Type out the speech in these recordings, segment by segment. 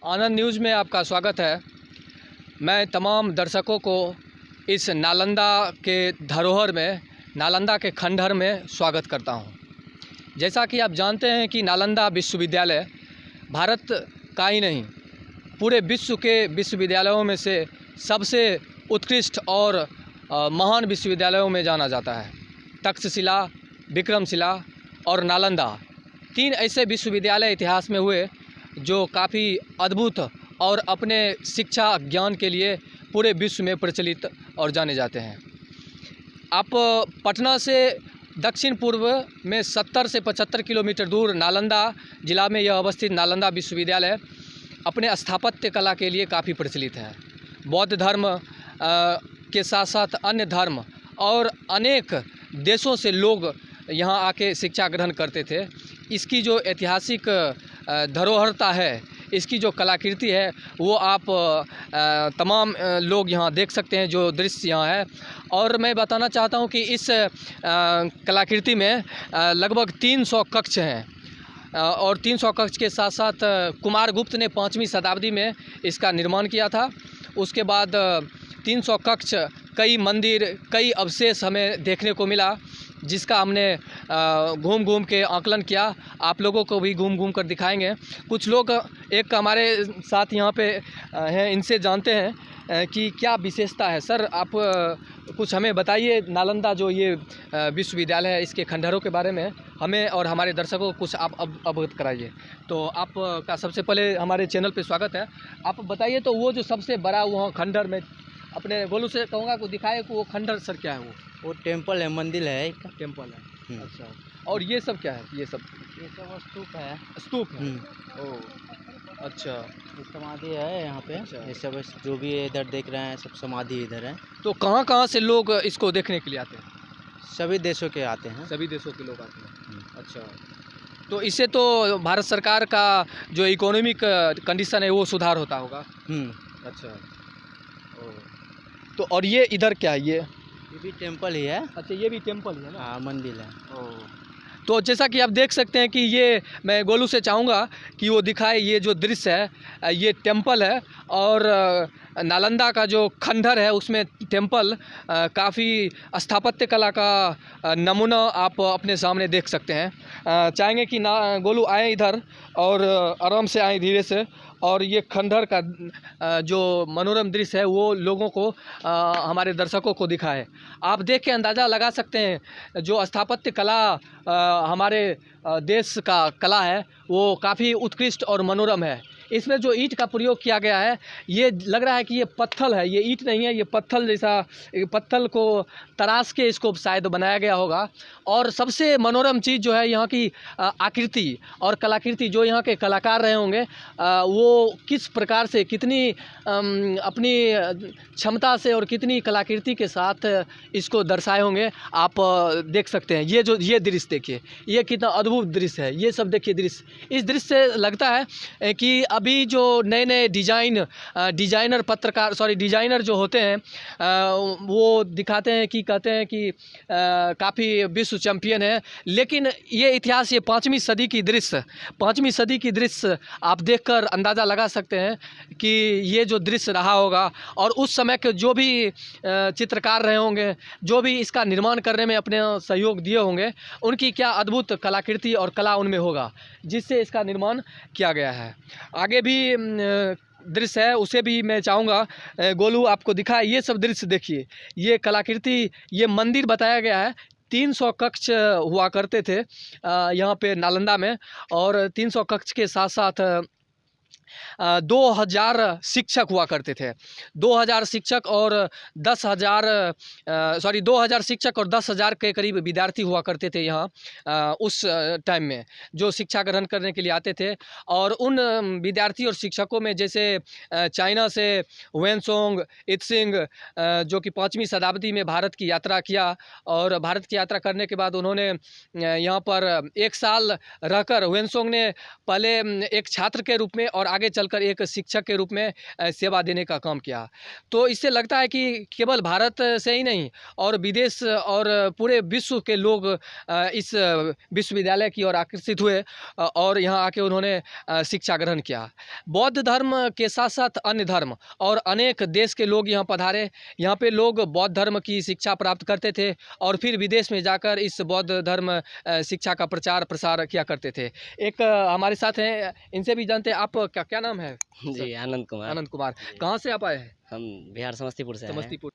आनंद news में आपका स्वागत है। मैं तमाम दर्शकों को इस नालंदा के धरोहर में, नालंदा के खंडहर में स्वागत करता हूं। जैसा कि आप जानते हैं कि नालंदा विश्वविद्यालय भारत का ही नहीं, पूरे विश्व के विश्वविद्यालयों में से सबसे उत्कृष्ट और महान विश्वविद्यालयों में जाना जाता है। तक्षशिला, विक्रमशिला और नालंदा, तीन ऐसे विश्वविद्यालय इतिहास में हुए जो काफ़ी अद्भुत और अपने शिक्षा ज्ञान के लिए पूरे विश्व में प्रचलित और जाने जाते हैं। आप पटना से दक्षिण पूर्व में 70 से 75 किलोमीटर दूर नालंदा जिला में यह अवस्थित नालंदा विश्वविद्यालय अपने स्थापत्य कला के लिए काफ़ी प्रचलित है। बौद्ध धर्म के साथ साथ अन्य धर्म और अनेक देशों से लोग यहाँ आके शिक्षा ग्रहण करते थे। इसकी जो ऐतिहासिक धरोहरता है, इसकी जो कलाकृति है, वो आप तमाम लोग यहाँ देख सकते हैं जो दृश्य यहाँ है। और मैं बताना चाहता हूँ कि इस कलाकृति में लगभग 300 कक्ष हैं और 300 कक्ष के साथ साथ कुमारगुप्त ने 5वीं शताब्दी में इसका निर्माण किया था। उसके बाद 300 कक्ष, कई मंदिर, कई अवशेष हमें देखने को मिला, जिसका हमने घूम घूम के आकलन किया। आप लोगों को भी घूम घूम कर दिखाएंगे। कुछ लोग एक हमारे साथ यहाँ पे हैं, इनसे जानते हैं कि क्या विशेषता है। सर, आप कुछ हमें बताइए, नालंदा जो ये विश्वविद्यालय है, इसके खंडहरों के बारे में हमें और हमारे दर्शकों को कुछ आप अवगत कराइए। तो आपका सबसे पहले हमारे चैनल पे स्वागत है। आप बताइए तो वो जो सबसे बड़ा वहाँ खंडहर में, अपने गोलू से कहूँगा को दिखाए कि वो खंडहर सर क्या है। वो टेम्पल है, मंदिर है, एक टेम्पल है। अच्छा, और ये सब क्या है? ये सब स्तूप है। स्तूप है। ओह, अच्छा। समाधि है यहाँ पे। अच्छा। ये सब जो भी इधर देख रहे हैं सब समाधि इधर है। तो कहाँ कहाँ से लोग इसको देखने के लिए आते हैं? सभी देशों के आते हैं। सभी देशों के लोग आते हैं। अच्छा, तो इससे तो भारत सरकार का जो इकोनॉमिक कंडीशन है वो सुधार होता होगा। अच्छा। तो और ये इधर क्या है? ये भी टेम्पल ही है। अच्छा, ये भी टेम्पल ही है ना? हाँ, मंदिर है। तो जैसा कि आप देख सकते हैं कि ये, मैं गोलू से चाहूँगा कि वो दिखाए, ये जो दृश्य है ये टेम्पल है और नालंदा का जो खंडहर है उसमें टेम्पल काफ़ी स्थापत्य कला का नमूना आप अपने सामने देख सकते हैं। चाहेंगे कि ना गोलू आए इधर और आराम से आए धीरे से, और ये खंडहर का जो मनोरम दृश्य है वो लोगों को, हमारे दर्शकों को दिखाए। आप देख के अंदाज़ा लगा सकते हैं जो स्थापत्य कला हमारे देश का कला है वो काफ़ी उत्कृष्ट और मनोरम है। इसमें जो ईंट का प्रयोग किया गया है, ये लग रहा है कि ये पत्थर है, ये ईंट नहीं है, ये पत्थर जैसा, पत्थर को तराश के इसको शायद बनाया गया होगा। और सबसे मनोरम चीज़ जो है यहाँ की आकृति और कलाकृति, जो यहाँ के कलाकार रहे होंगे वो किस प्रकार से, कितनी अपनी क्षमता से और कितनी कलाकृति के साथ इसको दर्शाए होंगे, आप देख सकते हैं। ये दृश्य देखिए, ये कितना अद्भुत दृश्य है। ये सब देखिए दृश्य, इस दृश्य से लगता है कि अभी जो नए नए डिजाइनर जो होते हैं वो दिखाते हैं कि कहते हैं कि काफ़ी विश्व चैम्पियन है, लेकिन ये इतिहास, ये 5वीं सदी की दृश्य आप देखकर अंदाज़ा लगा सकते हैं कि ये जो दृश्य रहा होगा और उस समय के जो भी चित्रकार रहे होंगे, जो भी इसका निर्माण करने में अपने सहयोग दिए होंगे, उनकी क्या अद्भुत कलाकृति और कला उनमें होगा जिससे इसका निर्माण किया गया है। आगे भी दृश्य है, उसे भी मैं चाहूँगा गोलू आपको दिखाए। ये सब दृश्य देखिए, ये कलाकृति, ये मंदिर बताया गया है। 300 कक्ष हुआ करते थे यहाँ पे नालंदा में, और 300 कक्ष के साथ साथ 2000 शिक्षक हुआ करते थे। 2000 शिक्षक और 10,000 के करीब विद्यार्थी हुआ करते थे यहाँ उस टाइम में, जो शिक्षा ग्रहण करने के लिए आते थे। और उन विद्यार्थी और शिक्षकों में जैसे चाइना से हुएनसोंग इत्सिंग, जो कि 5वीं शताब्दी में भारत की यात्रा किया, और भारत की यात्रा करने के बाद उन्होंने यहाँ पर 1 साल रहकर, हुएनसोंग ने पहले एक छात्र के रूप में और आगे चलकर एक शिक्षक के रूप में सेवा देने का काम किया। तो इससे लगता है कि केवल भारत से ही नहीं और विदेश और पूरे विश्व के लोग इस विश्वविद्यालय की ओर आकर्षित हुए और यहाँ आके उन्होंने शिक्षा ग्रहण किया। बौद्ध धर्म के साथ साथ अन्य धर्म और अनेक देश के लोग यहाँ पधारे। यहाँ पे लोग बौद्ध धर्म की शिक्षा प्राप्त करते थे और फिर विदेश में जाकर इस बौद्ध धर्म शिक्षा का प्रचार प्रसार किया करते थे। एक हमारे साथ हैं, इनसे भी जानते हैं। आप क्या नाम है? जी, आनंद कुमार। आनंद कुमार। कहाँ से आप आए हैं? हम बिहार समस्तीपुर से आए हैं। समस्तीपुर।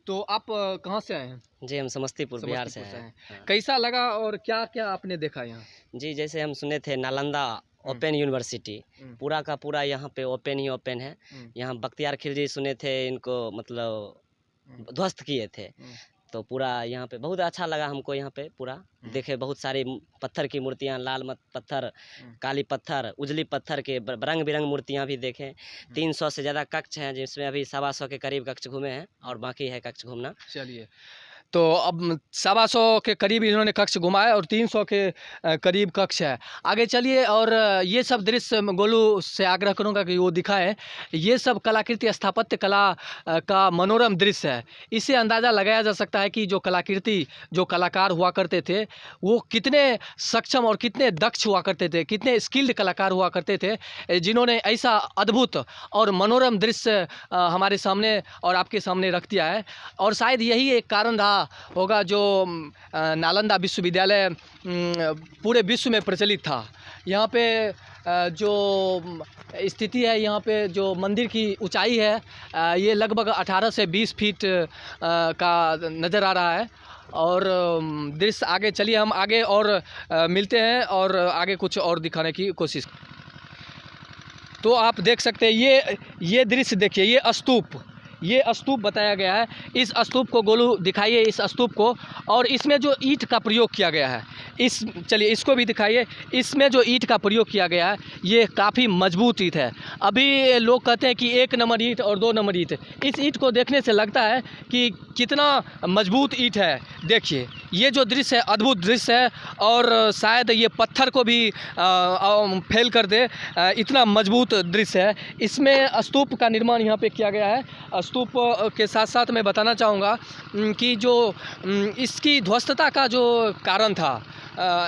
तो आप कहाँ से आए हैं? जी, हम समस्तीपुर बिहार से समस्तीपुर हैं। हाँ। कैसा लगा और क्या क्या आपने देखा यहाँ? जी, जैसे हम सुने थे नालंदा ओपन यूनिवर्सिटी, पूरा का पूरा यहाँ पे ओपन ही ओपन है। यहाँ बख्तियार खिलजी सुने थे, इनको मतलब ध्वस्त किए थे। तो पूरा यहाँ पे बहुत अच्छा लगा हमको। यहाँ पे पूरा देखे बहुत सारी पत्थर की मूर्तियाँ, लाल पत्थर, काली पत्थर, उजली पत्थर के रंग बिरंग मूर्तियाँ भी देखें। 300 से ज़्यादा कक्ष हैं, जिसमें अभी 125 के करीब कक्ष घूमे हैं और बाकी है कक्ष घूमना। चलिए, तो अब 125 के करीब इन्होंने कक्ष घुमाए और 300 के करीब कक्ष है। आगे चलिए और ये सब दृश्य गोलू से आग्रह करूंगा कि वो दिखाएं। ये सब कलाकृति स्थापत्य कला का मनोरम दृश्य है। इससे अंदाज़ा लगाया जा सकता है कि जो कलाकृति, जो कलाकार हुआ करते थे, वो कितने सक्षम और कितने दक्ष हुआ करते थे, कितने स्किल्ड कलाकार हुआ करते थे, जिन्होंने ऐसा अद्भुत और मनोरम दृश्य हमारे सामने और आपके सामने रख दिया है। और शायद यही एक कारण रहा होगा जो नालंदा विश्वविद्यालय पूरे विश्व में प्रचलित था। यहाँ पे जो स्थिति है, यहाँ पे जो मंदिर की ऊंचाई है, ये लगभग 18 से 20 फीट का नज़र आ रहा है। और दृश्य आगे चलिए, हम आगे और मिलते हैं और आगे कुछ और दिखाने की कोशिश। तो आप देख सकते हैं ये दृश्य देखिए, ये स्तूप बताया गया है। इस स्तूप को गोलू दिखाइए, इस स्तूप को। और इसमें जो ईंट का प्रयोग किया गया है, चलिए इसको भी दिखाइए। इसमें जो ईंट का प्रयोग किया गया है, ये काफ़ी मजबूत ईंट है। अभी लोग कहते हैं कि 1 नंबर ईंट और 2 नंबर ईंट। इस ईंट को देखने से लगता है कि कितना मजबूत ईंट है। देखिए, ये जो दृश्य है अद्भुत दृश्य है और शायद ये पत्थर को भी फेल कर दे, इतना मजबूत दृश्य है। इसमें स्तूप का निर्माण यहाँ पे किया गया है। स्तूप के साथ साथ मैं बताना चाहूँगा कि जो इसकी ध्वस्तता का जो कारण था,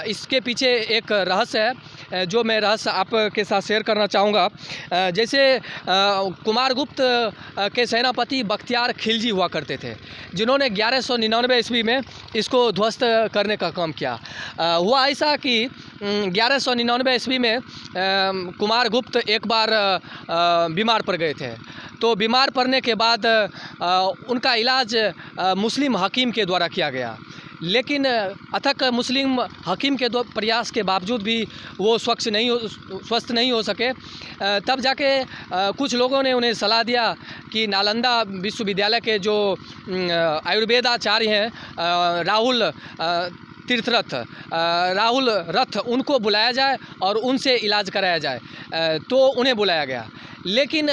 इसके पीछे एक रहस्य है जो मैं रहस्य आपके साथ शेयर करना चाहूँगा। जैसे कुमारगुप्त के सेनापति बख्तियार खिलजी हुआ करते थे, जिन्होंने 1199 ईस्वी में इसको ध्वस्त करने का काम किया। हुआ ऐसा कि 1199 ईस्वी में कुमारगुप्त एक बार बीमार पड़ गए थे। तो बीमार पड़ने के बाद उनका इलाज मुस्लिम हकीम के द्वारा किया गया, लेकिन अथक मुस्लिम हकीम के प्रयास के बावजूद भी वो स्वस्थ नहीं हो सके। तब जाके कुछ लोगों ने उन्हें सलाह दिया कि नालंदा विश्वविद्यालय के जो आयुर्वेदाचार्य हैं राहुल रथ, उनको बुलाया जाए और उनसे इलाज कराया जाए। तो उन्हें बुलाया गया, लेकिन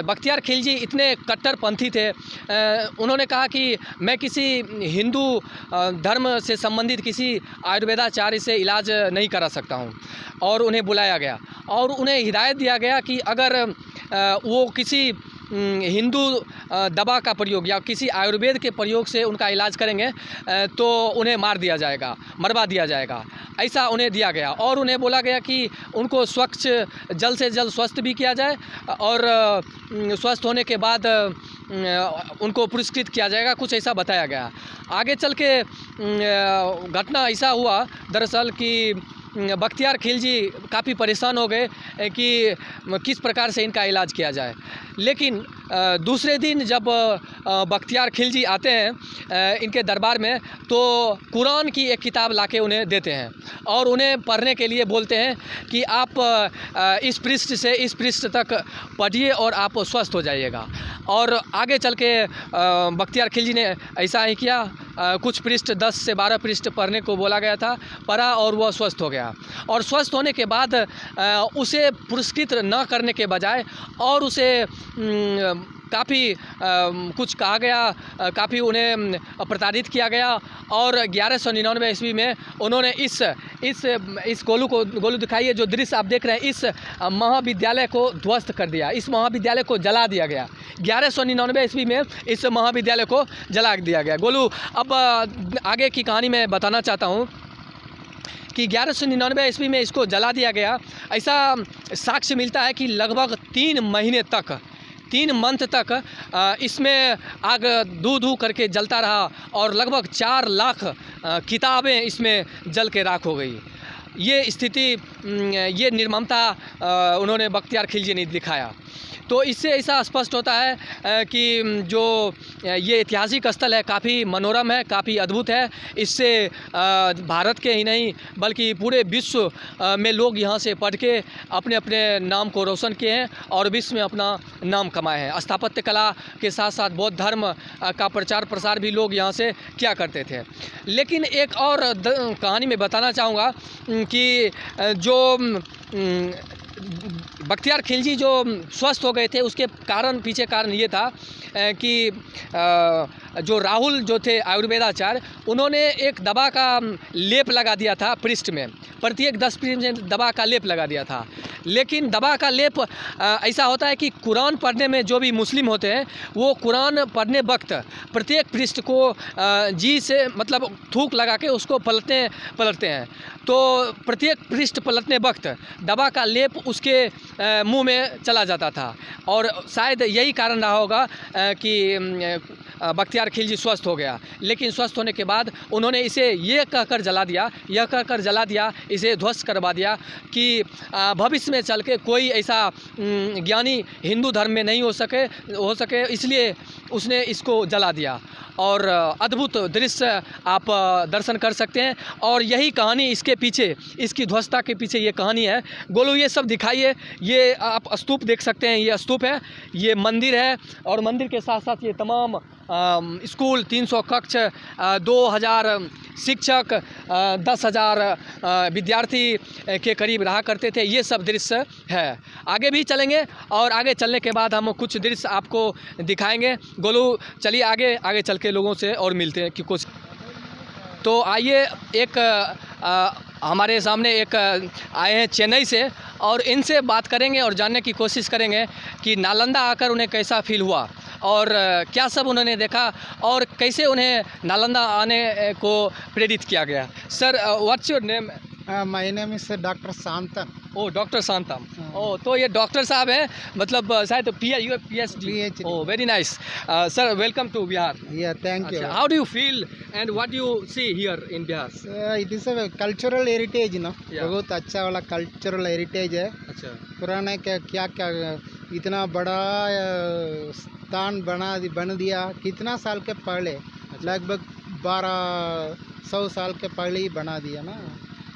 बख्तियार खिलजी इतने कट्टरपंथी थे। उन्होंने कहा कि मैं किसी हिंदू धर्म से संबंधित किसी आयुर्वेदाचार्य से इलाज नहीं करा सकता हूं। और उन्हें बुलाया गया और उन्हें हिदायत दिया गया कि अगर वो किसी हिंदू दवा का प्रयोग या किसी आयुर्वेद के प्रयोग से उनका इलाज करेंगे तो उन्हें मरवा दिया जाएगा। ऐसा उन्हें दिया गया और उन्हें बोला गया कि उनको स्वच्छ जल्द से जल्द स्वस्थ भी किया जाए और स्वस्थ होने के बाद उनको पुरस्कृत किया जाएगा, कुछ ऐसा बताया गया। आगे चल के घटना ऐसा हुआ दरअसल कि बख्तियार खिलजी काफ़ी परेशान हो गए कि किस प्रकार से इनका इलाज किया जाए। लेकिन दूसरे दिन जब बख्तियार खिलजी आते हैं इनके दरबार में, तो कुरान की एक किताब लाके उन्हें देते हैं और उन्हें पढ़ने के लिए बोलते हैं कि आप इस पृष्ठ से इस पृष्ठ तक पढ़िए और आप स्वस्थ हो जाइएगा। और आगे चल के बख्तियार खिलजी ने ऐसा ही किया। कुछ पृष्ठ 10 से 12 पृष्ठ पढ़ने को बोला गया था, पढ़ा और वह स्वस्थ हो गया। और स्वस्थ होने के बाद उसे पुरस्कृत न करने के बजाय और उसे काफ़ी कुछ कहा गया, काफ़ी उन्हें प्रताड़ित किया गया और 1199 ईस्वी में उन्होंने इस गोलू दिखाइए जो दृश्य आप देख रहे हैं, इस महाविद्यालय को ध्वस्त कर दिया, इस महाविद्यालय को जला दिया गया। 1199 ईस्वी में इस महाविद्यालय को जला दिया गया। गोलू, अब आगे की कहानी मैं बताना चाहता हूँ कि 1199 ईस्वी में इसको जला दिया गया। ऐसा साक्ष्य मिलता है कि लगभग 3 महीने तक, 3 मंथ तक इसमें आग धू करके जलता रहा और लगभग 4 लाख किताबें इसमें जल के राख हो गई। ये स्थिति, ये निर्ममता उन्होंने बख्तियार खिलजी ने दिखाया। तो इससे ऐसा स्पष्ट होता है कि जो ये ऐतिहासिक स्थल है काफ़ी मनोरम है, काफ़ी अद्भुत है। इससे भारत के ही नहीं बल्कि पूरे विश्व में लोग यहाँ से पढ़ के अपने अपने नाम को रोशन किए हैं और विश्व में अपना नाम कमाए हैं। स्थापत्य कला के साथ साथ बौद्ध धर्म का प्रचार प्रसार भी लोग यहाँ से क्या करते थे। लेकिन एक और कहानी में बताना चाहूँगा कि जो बख्तियार खिलजी जो स्वस्थ हो गए थे उसके पीछे कारण ये था कि जो राहुल जो थे आयुर्वेदाचार्य, उन्होंने एक दवा का लेप लगा दिया था पृष्ठ में, प्रत्येक 10 पृष्ठ में दवा का लेप लगा दिया था। लेकिन दवा का लेप ऐसा होता है कि कुरान पढ़ने में जो भी मुस्लिम होते हैं वो कुरान पढ़ने वक्त प्रत्येक पृष्ठ को जी से मतलब थूक लगा के उसको पलटते हैं। तो प्रत्येक पृष्ठ पलटने वक्त दवा का लेप उसके मुंह में चला जाता था और शायद यही कारण रहा होगा कि बख्तियार खिलजी स्वस्थ हो गया। लेकिन स्वस्थ होने के बाद उन्होंने इसे यह कहकर जला दिया, इसे ध्वस्त करवा दिया कि भविष्य में चल के कोई ऐसा ज्ञानी हिंदू धर्म में नहीं हो सके, इसलिए उसने इसको जला दिया। और अद्भुत दृश्य आप दर्शन कर सकते हैं और यही कहानी इसके पीछे, इसकी ध्वस्ता के पीछे ये कहानी है। गोलू, ये सब दिखाइए, ये आप स्तूप देख सकते हैं, ये स्तूप है, ये मंदिर है और मंदिर के साथ साथ ये तमाम स्कूल, 300 कक्ष, 2000 शिक्षक, 10,000 विद्यार्थी के करीब रहा करते थे। ये सब दृश्य है। आगे भी चलेंगे और आगे चलने के बाद हम कुछ दृश्य आपको दिखाएंगे। गोलू, चलिए आगे चल के लोगों से और मिलते हैं कि कुछ। तो आइए, एक हमारे सामने एक आए हैं चेन्नई से और इनसे बात करेंगे और जानने की कोशिश करेंगे कि नालंदा आकर उन्हें कैसा फील हुआ और क्या सब उन्होंने देखा और कैसे उन्हें नालंदा आने को प्रेरित किया गया। Sir, what's your name? My name is doctor Shantam. Oh, doctor Shantam. Oh, तो ये डॉक्टर साहब हैं, मतलब शायद PhD। Oh, very nice. Sir, welcome to Bihar. Yeah, thank you. How do you feel and what do you see here in Bihar? It is a cultural heritage, no, Yeah. बहुत अच्छा वाला cultural heritage है। अच्छा। पुराने क्या इतना बड़ा स्थान बन दिया, कितना साल के पहले, लगभग 1200 साल के पहले ही बना दिया ना।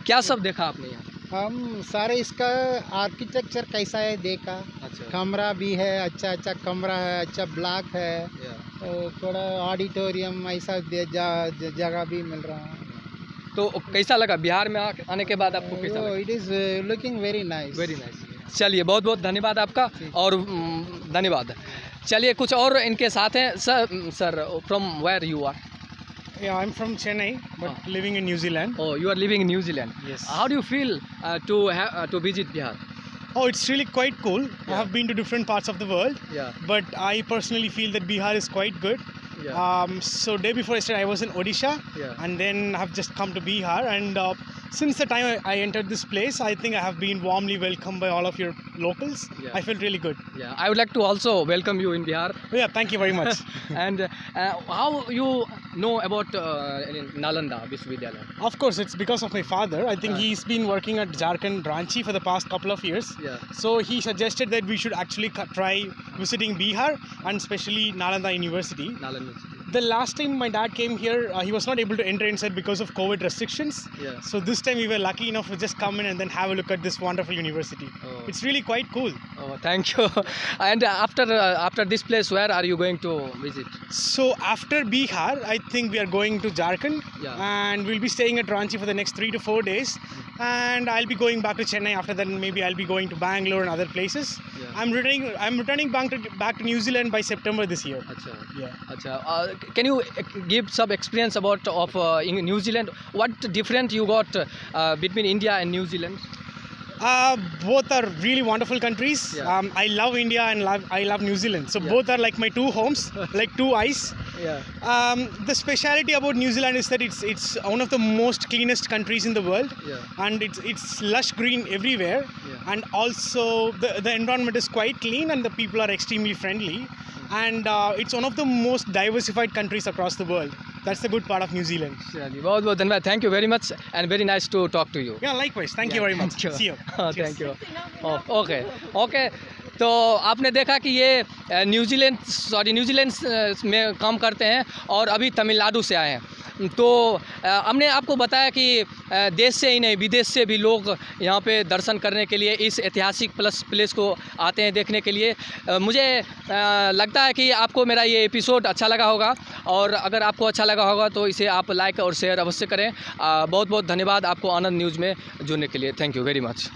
क्या सब देखा आपने यहाँ? हम सारे इसका आर्किटेक्चर कैसा है देखा। अच्छा। कमरा भी है, अच्छा कमरा है, अच्छा ब्लॉक है, थोड़ा ऑडिटोरियम ऐसा जगह भी मिल रहा है। तो कैसा लगा बिहार में आने के बाद आपको? कैसा लगा? It is looking very nice. Very nice. चलिए, बहुत बहुत धन्यवाद आपका और धन्यवाद। चलिए, कुछ और इनके साथ हैं। Sir, from where you are? Yeah, I'm from Chennai, but living in New Zealand. Oh, you are living in New Zealand. Yes. How do you feel to visit Bihar? Oh, it's really quite cool. I have been to different parts of the world, Yeah. but I personally feel that Bihar is quite good. Yeah. So day before yesterday, I was in Odisha, Yeah. and then I've just come to Bihar. And since the time I entered this place, I think I have been warmly welcomed by all of your locals. Yeah. I feel really good. Yeah, I would like to also welcome you in Bihar. Yeah, thank you very much. And how you know about Nalanda Vishwavidyalaya? Of course, it's because of my father. I think he's been working at Jharkhand Ranchi for the past couple of years. Yeah. So he suggested that we should actually try visiting Bihar and especially Nalanda University. Nalanda. The last time my dad came here, he was not able to enter inside because of COVID restrictions. Yeah. So this time we were lucky enough to just come in and then have a look at this wonderful university. Oh. It's really quite cool. Oh, thank you. And after this place, where are you going to visit? So after Bihar, I think we are going to Jharkhand, Yeah. and we'll be staying at Ranchi for the next 3 to 4 days. and I'll be going back to Chennai. After that, maybe I'll be going to Bangalore and other places. I'm returning back to New Zealand by September this year. अच्छा Yeah. अच्छा can you give some experience about of in New Zealand? What different you got between India and New Zealand? Both are really wonderful countries. Yeah. I love India and I love New Zealand. So Yeah. both are like my two homes, like two eyes. Yeah. The speciality about New Zealand is that it's one of the most cleanest countries in the world, Yeah. and it's lush green everywhere, Yeah. and also the environment is quite clean and the people are extremely friendly, and it's one of the most diversified countries across the world. That's the good part of New Zealand. चलिए बहुत बहुत धन्यवाद. Thank you very much and very nice to talk to you. Yeah, likewise. Thank you very much. Thank you. See you. Cheers. Thank you. Okay तो आपने देखा कि ये New Zealand में काम करते हैं और अभी तमिलनाडु से आए हैं. तो हमने आपको बताया कि देश से ही नहीं विदेश से भी लोग यहाँ पे दर्शन करने के लिए इस ऐतिहासिक प्लेस को आते हैं देखने के लिए. मुझे लगता है कि आपको मेरा ये एपिसोड अच्छा लगा होगा, और अगर आपको अच्छा लगा होगा तो इसे आप लाइक और शेयर अवश्य करें. बहुत बहुत धन्यवाद आपको आनंद न्यूज़ में जुड़ने के लिए. Thank you very much.